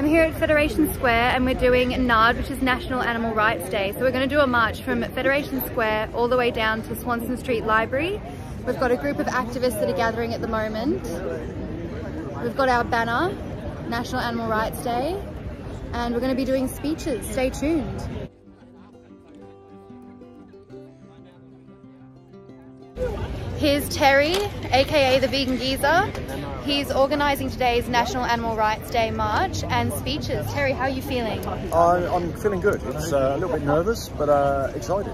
here at Federation Square and we're doing NARD, which is National Animal Rights Day. So we're going to do a march from Federation Square all the way down to Swanston Street Library. We've got a group of activists that are gathering at the moment. We've got our banner, National Animal Rights Day, and we're going to be doing speeches. Stay tuned. Here's Terry, aka the Vegan Geezer. He's organising today's National Animal Rights Day march and speeches. Terry, how are you feeling? I'm feeling good. It's a little bit nervous, but excited.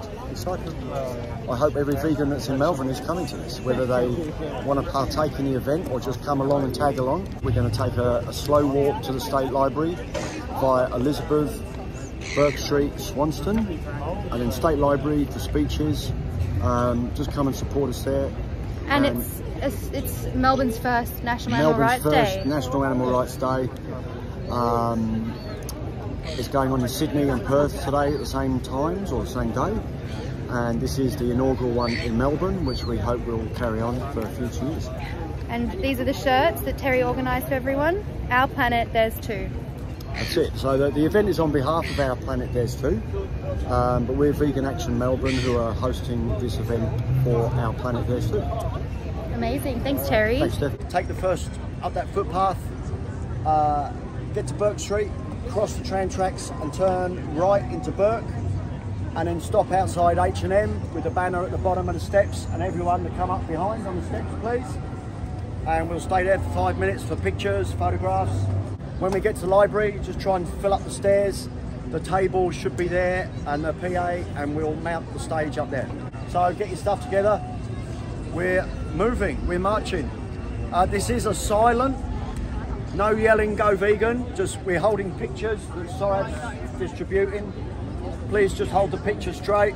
I hope every vegan that's in Melbourne is coming to this, whether they want to partake in the event or just come along and tag along. We're going to take a slow walk to the State Library via Elizabeth, Burke Street, Swanston, and then State Library for speeches. Just come and support us there. And it's Melbourne's first National Animal Rights Day. National Animal Rights Day. It's going on in Sydney and Perth today at the same times or the same day. And this is the inaugural one in Melbourne, which we hope will carry on for future years. And these are the shirts that Terry organised for everyone. Our planet, there's two. That's it. So the event is on behalf of Our Planet There's Two, but we're Vegan Action Melbourne who are hosting this event for Our Planet There's Two. Amazing. Thanks, Terry. Thanks, Steph. Take the first up that footpath, get to Burke Street, cross the tram tracks and turn right into Burke, and then stop outside H&M with a banner at the bottom of the steps, and everyone to come up behind on the steps, please. And we'll stay there for 5 minutes for pictures, photographs. When we get to the library, just try and fill up the stairs. The table should be there and the PA, and we'll mount the stage up there. So get your stuff together. We're moving, we're marching. This is a silent, no yelling, go vegan. Just we're holding pictures that SIAD's distributing. Please just hold the picture straight.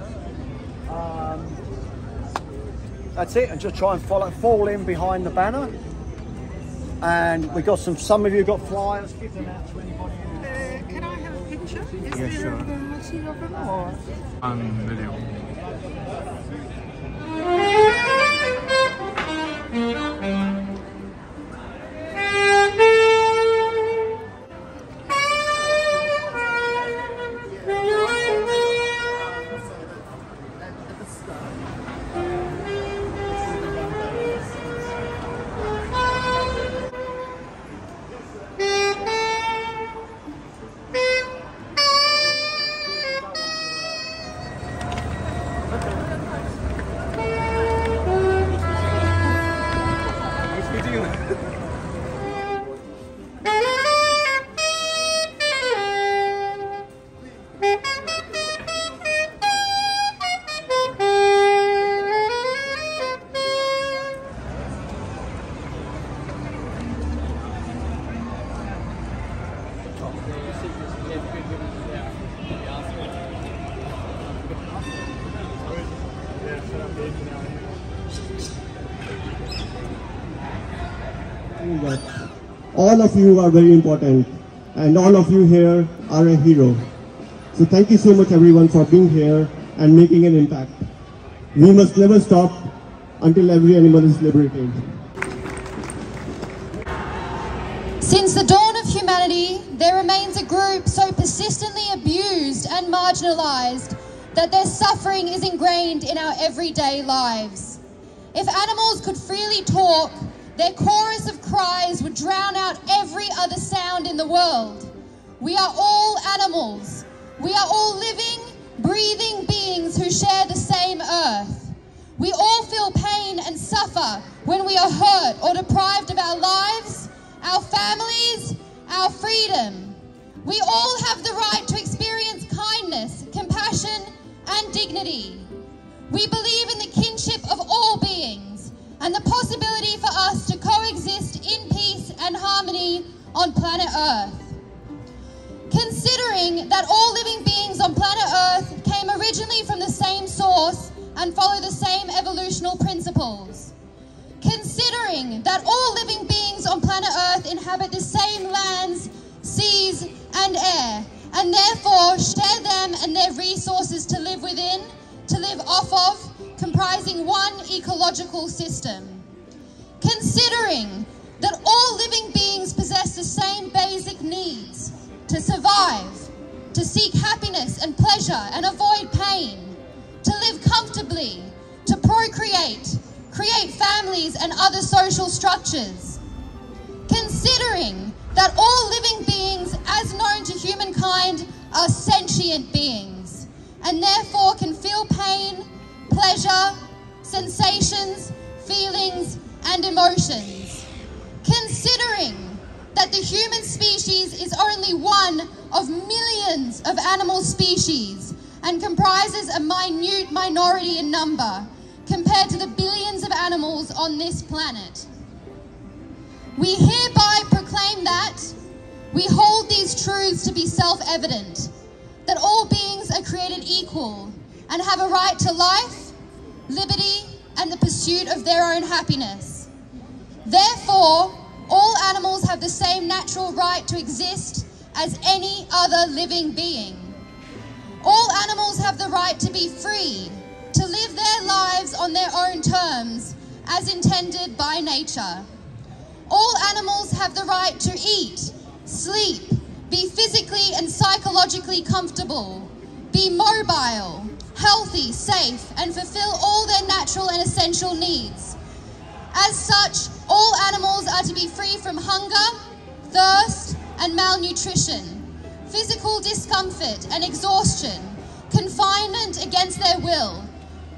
That's it, and just try and fall in behind the banner. And we got some of you got flyers, give them out to anybody. Can I have a picture? Is Yeah, sure. Multi of them or? Video. All of you are very important, and all of you here are a hero. So thank you so much everyone for being here and making an impact. We must never stop until every animal is liberated. Since the dawn of humanity, there remains a group so persistently abused and marginalized that their suffering is ingrained in our everyday lives. If animals could freely talk, their chorus of cries would drown out every other sound in the world. We are all animals. We are all living, breathing beings who share the same earth. We all feel pain and suffer when we are hurt or deprived of our lives, our families, our freedom. We all have the right to experience kindness, compassion, and dignity. We believe in the kinship of all beings and the possibility for us to coexist in peace and harmony on planet Earth. Considering that all living beings on planet Earth came originally from the same source and follow the same evolutional principles. Considering that all living beings on planet Earth inhabit the same lands, seas, and air, and therefore share them and their resources to live within, to live off of, comprising one ecological system. Considering that all living beings possess the same basic needs, to survive, to seek happiness and pleasure and avoid pain, to live comfortably, to procreate, create families and other social structures. Considering that all living beings as known to humankind are sentient beings and therefore can feel pain, pleasure, sensations, feelings and emotions. Considering that the human species is only one of millions of animal species and comprises a minute minority in number compared to the billions of animals on this planet. We hereby proclaim that we hold these truths to be self-evident, that all beings are created equal and have a right to life, liberty, and the pursuit of their own happiness. Therefore, all animals have the same natural right to exist as any other living being. All animals have the right to be free, to live their lives on their own terms, as intended by nature. All animals have the right to eat, sleep, be physically and psychologically comfortable, be mobile, healthy, safe, and fulfill all their natural and essential needs. As such, all animals are to be free from hunger, thirst, and malnutrition, physical discomfort and exhaustion, confinement against their will,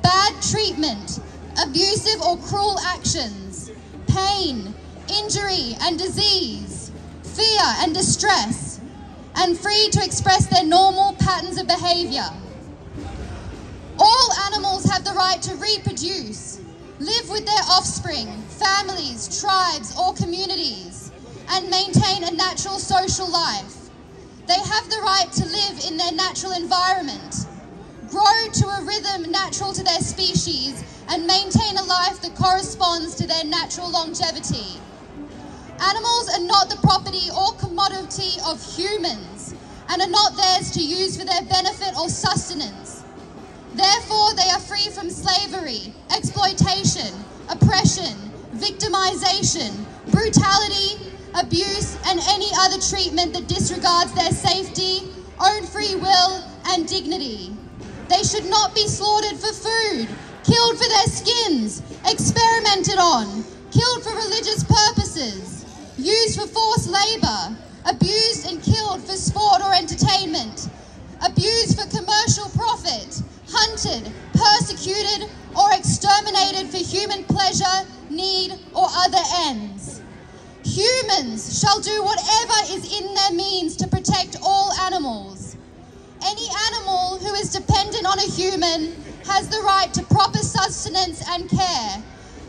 bad treatment, abusive or cruel actions, pain, injury and disease, fear and distress, and free to express their normal patterns of behavior. All animals have the right to reproduce, live with their offspring, families, tribes, or communities, and maintain a natural social life. They have the right to live in their natural environment, grow to a rhythm natural to their species, and maintain a life that corresponds to their natural longevity. Animals are not the property or commodity of humans and are not theirs to use for their benefit or sustenance. Therefore, they are free from slavery, exploitation, oppression, victimization, brutality, abuse, and any other treatment that disregards their safety, own free will, and dignity. They should not be slaughtered for food, killed for their skins, experimented on, killed for religious purposes, used for forced labor, abused and killed for sport or entertainment, abused for commercial profit, hunted, persecuted, or exterminated for human pleasure, need, or other ends. Humans shall do whatever is in their means to protect all animals. Any animal who is dependent on a human has the right to proper sustenance and care,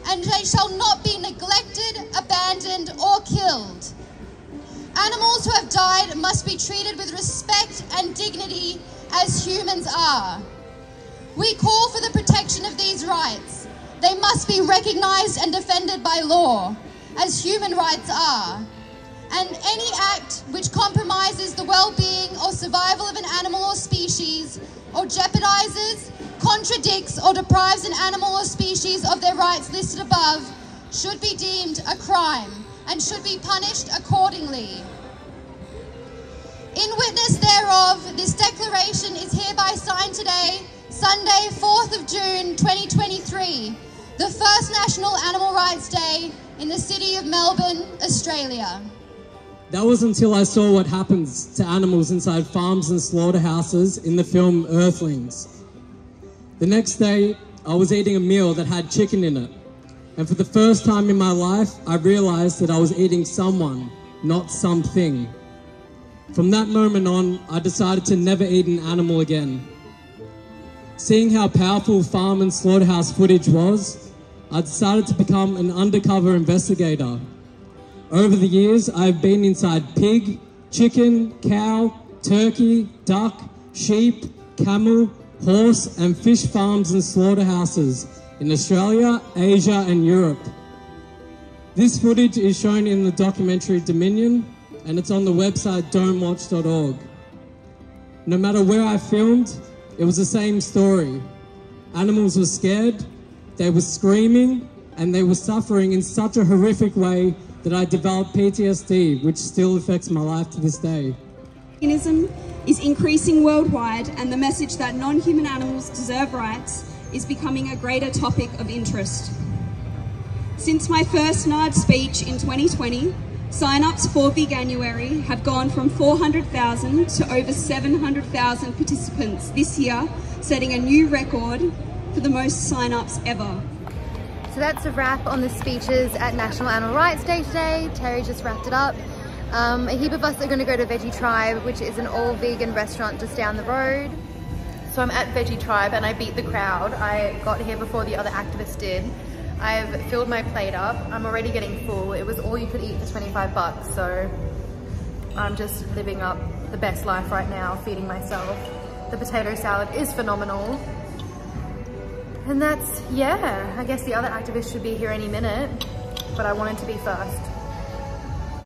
and they shall not be neglected, abandoned, or killed. Animals who have died must be treated with respect and dignity as humans are. We call for the protection of these rights. They must be recognized and defended by law, as human rights are. And any act which compromises the well-being or survival of an animal or species, or jeopardizes, contradicts, or deprives an animal or species of their rights listed above, should be deemed a crime and should be punished accordingly. In witness thereof, this declaration is hereby signed today, Sunday, 4th of June, 2023, the first National Animal Rights Day in the city of Melbourne, Australia. That was until I saw what happens to animals inside farms and slaughterhouses in the film Earthlings. The next day, I was eating a meal that had chicken in it. And for the first time in my life, I realized that I was eating someone, not something. From that moment on, I decided to never eat an animal again. Seeing how powerful farm and slaughterhouse footage was, I decided to become an undercover investigator. Over the years, I've been inside pig, chicken, cow, turkey, duck, sheep, camel, horse and fish farms and slaughterhouses in Australia, Asia and Europe. This footage is shown in the documentary Dominion, and it's on the website don'twatch.org. No matter where I filmed, it was the same story. Animals were scared, they were screaming, and they were suffering in such a horrific way that I developed PTSD, which still affects my life to this day. Veganism is increasing worldwide, and the message that non-human animals deserve rights is becoming a greater topic of interest. Since my first NARD speech in 2020, sign-ups for Veganuary have gone from 400,000 to over 700,000 participants this year, setting a new record for the most sign-ups ever. So that's a wrap on the speeches at National Animal Rights Day today. Terry just wrapped it up. A heap of us are going to go to Veggie Tribe, which is an all-vegan restaurant just down the road. So I'm at Veggie Tribe and I beat the crowd. I got here before the other activists did. I've filled my plate up. I'm already getting full. It was all you could eat for 25 bucks, so I'm just living up the best life right now, feeding myself. The potato salad is phenomenal. And that's, yeah, I guess the other activists should be here any minute, but I wanted to be first.